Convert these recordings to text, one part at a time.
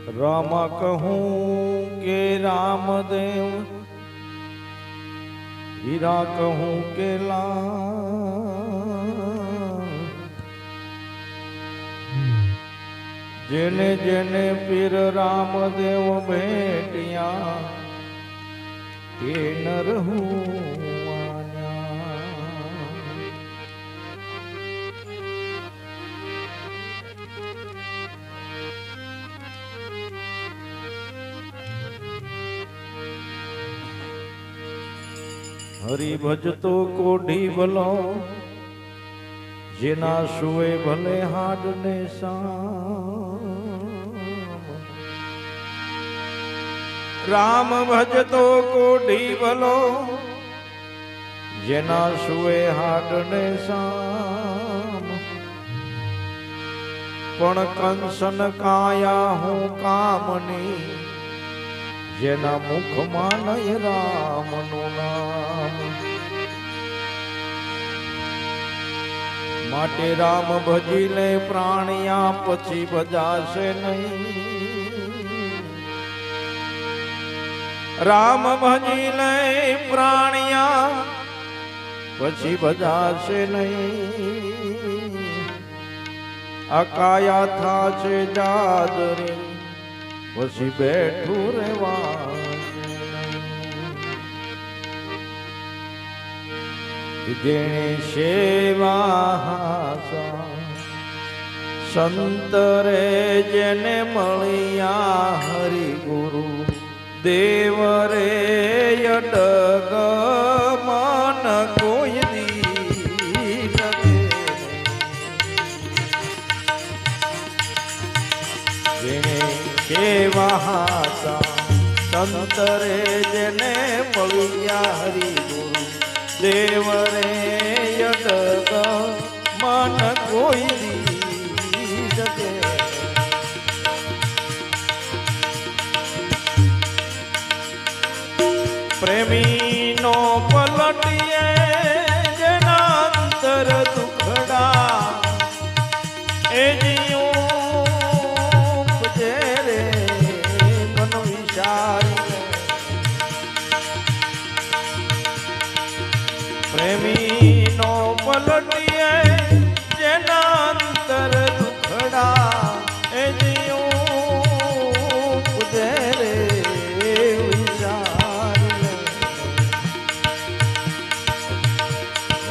राम कहूँ के रामदेव, हीरा कहूँ के लाल। जेने जेने पीर रामदेव भेटिया, के नर हूँ हरि भजतो कोढ़ी भलो, जेना सुए भले हाड ने शाम। राम भजतो कोढ़ी भलो, जेना सुए हाड ने शाम। पण कंसन काया हूँ कामनी, जेना मुखમાં નય રામનું નામ। માટે રામ ભજી લે પ્રાણિયા, પછી ભજાશે નહીં। રામ ભજી લે પ્રાણિયા, પછી ભજાશે નહીં। આ કાયા થાશે જાદરી, પછી બેઠું રહેવા। જેણે સેવા સંત રે જેને મળ્યા, હરિ ગુરુ દેવ રે અડગ મન કોઈ દી નથી। જેણે સેવા સંત રે જેને મળ્યા, હરિ ગુરુ દેવ રે અડગ મન કોઈ દી જગે। પ્રેમી નો પલટીએ જેના અંતર દુખડા, એ જીવું ઉપજે રે મન વિચારી। પ્રેમી નો પલટીએ જેના અંતર દુખડા, એ જીવું ઉપજે રે વિચારી।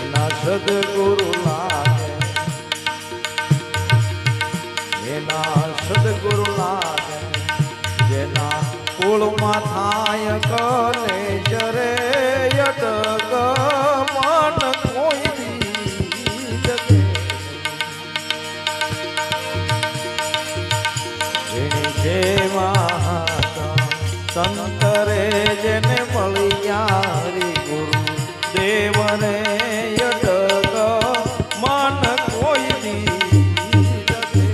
એના સદગુરુ લાગે, એના સદગુરુ લાગે, જેના કુળમાં થાય કલેશ રે અડગ મન કોઈ દી જગે। જેની સેવા સંત રે જેને મળ્યા, હરિ ગુરુ દેવ રે અડગ મન કોઈ દી જગે।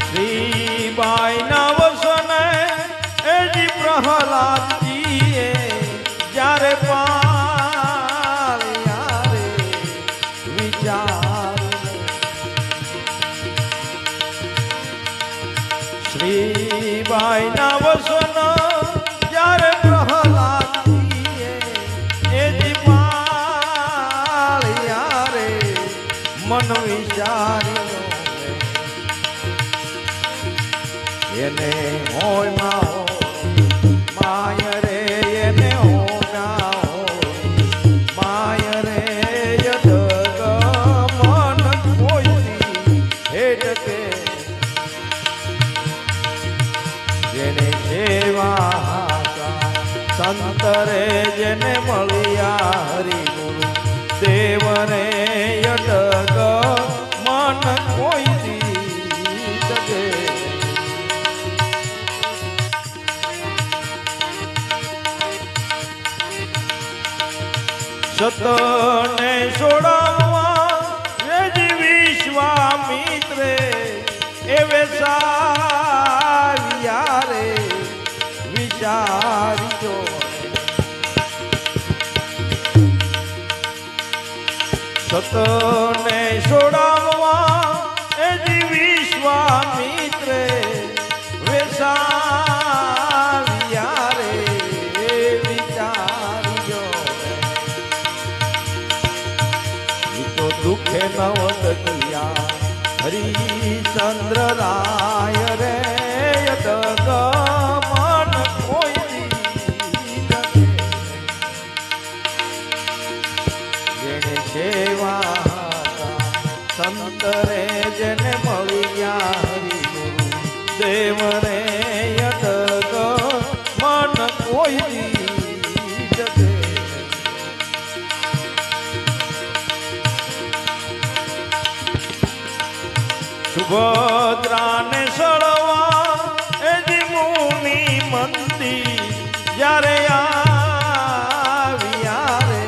શ્રીબાઈ ના વસને એજી પ્રહલાદજીએ જ્યારે પાળ્યા રે વિચાર। શ્રીબાઈ ના વસન જ્યારે પ્રહલાદજીએ એજી પાળ્યા રે મન વિચાર્યો। એને હોય માં માય રે, એને હોના હોય માય રે અડગ મન કોઈ દી હેડકે। જેને સેવા સંત રે જેને મળ્યા, હરિ ગુરુ દેવ રે અડગ મન કોઈ દી જગે। સતને છોડાવવા રેજી વિશ્વામિત્રે, એવે સારિયા રે વિચારજો। સતને છોડાવવા એ વિશ્વામિત્રે વેસાવ્યા રે વિચાર્યો ઈ તો દુઃખે નવદતિયા હરિચંદ્ર રાય રે યદગમન કોઈ જેને સેવા સંતરે જેને મળ્યા હરિગુરુ દેવ રે યદગમન કોઈ જગે સુભદ્રાને સળવા એ મુનિ મંદિર જ્યારે આવ્યા રે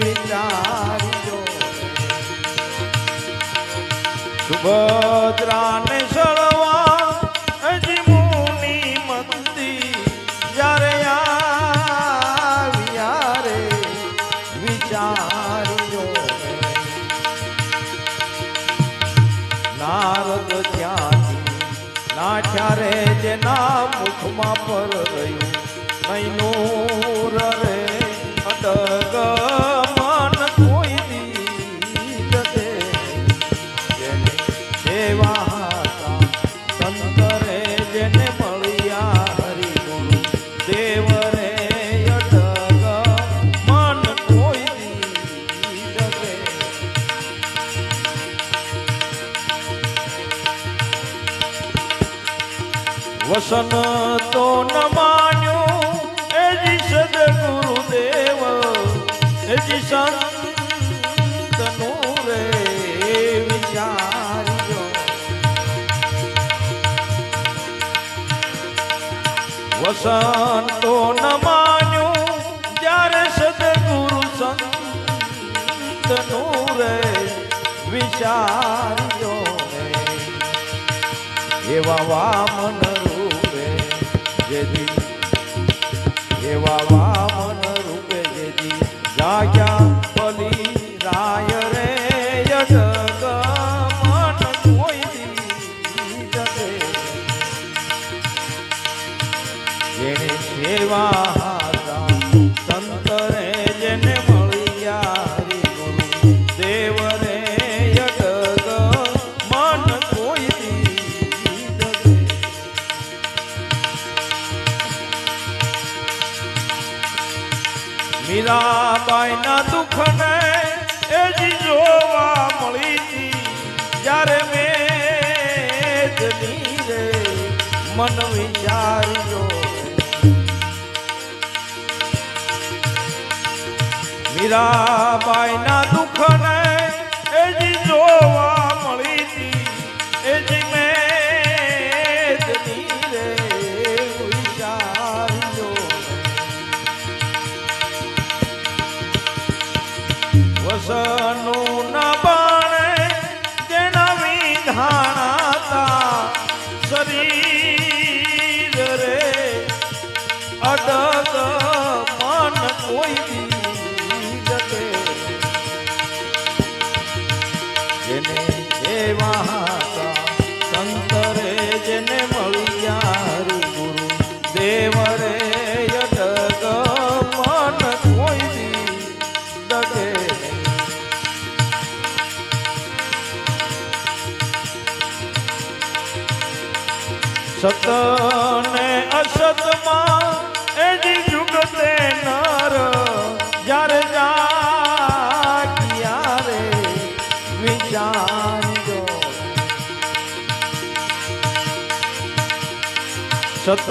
વિચારજો સુભદ્રાને સળવા એ મુનિ મંદિર જ્યારે આવ્યા રે વિચારજો નારદ ત્યાંથી નાઠ્યા રે જેના મુખમાં પર રહ્યું નૈનૂર રે અડગમન કોઈ દી જતે જેને સેવા સંત રે જેને મળ્યા હરિગુરુ દેવ રે અડગમન કોઈ દી જતે વસન તો ન માન્યું એજી સદગુરુદેવ એજી સંતનું રે વિચારજો વસન તો ન માન્યું જ્યારે સદગુરુ સંતનું રે વિચારજો એવા વામન જેથી એવા વામન રૂપે જેથી જાગ્યા બલી રાય રે યદગમન કોઈ દી જગે જેને સેવા સંત રે જેને મળ્યા હરિગુરુ દેવ રે યદગમન કોઈ દી જગે મીરાબાઈના દુઃખને એજી જોવા મળી હતી જ્યારે મેદની રે મન વિચારજો મીરાબાઈના દુઃખને એજી જોવા મળી હતી એજી મેદની રે વિચારજો વસનું ન બાણે જેના વિધાણાતા શરીર રે અડગ મન કોઈ દી જગે જેને સેવા સંત રે જેને મળ્યા હરિગુરુ દેવ રે અડગ મન કોઈ દી જગે સત ને અસતમાં એજી જુગતે નર જ્યારે જાગ્યા રે વિચારજો સત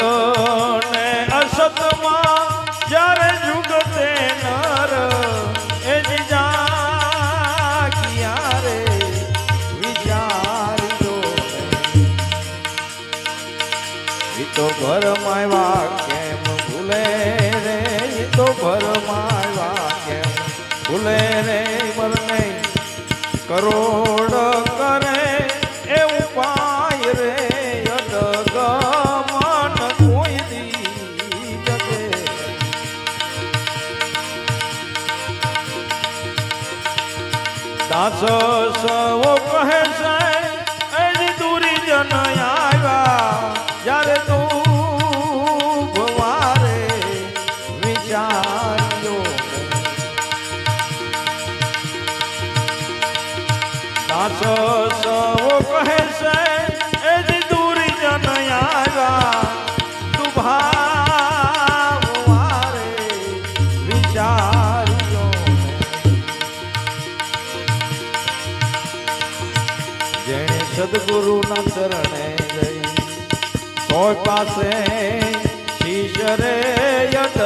ને અસતમાં જ્યારે જુગતે નર એજી જાગ્યા રે વિચારજો તો ઘરમાં કેમ ભૂલે રે તો ઘરમાં કેમ ભૂલે રે મરને કરોડ કરે એ ઉપાય રે અડગમન કોઈ દી જગે દાસો સવો કહે છે એની દૂરી જન આવ્યા જ્યારે તું ભવારે વિચાર્યો દાસો સવો કહે છે એની દૂરી જન આવ્યા તું ભવારે વિચાર્યો જેણે સદગુરુના ચરણે જઈ કોઈ પાસે શીશ રે યદ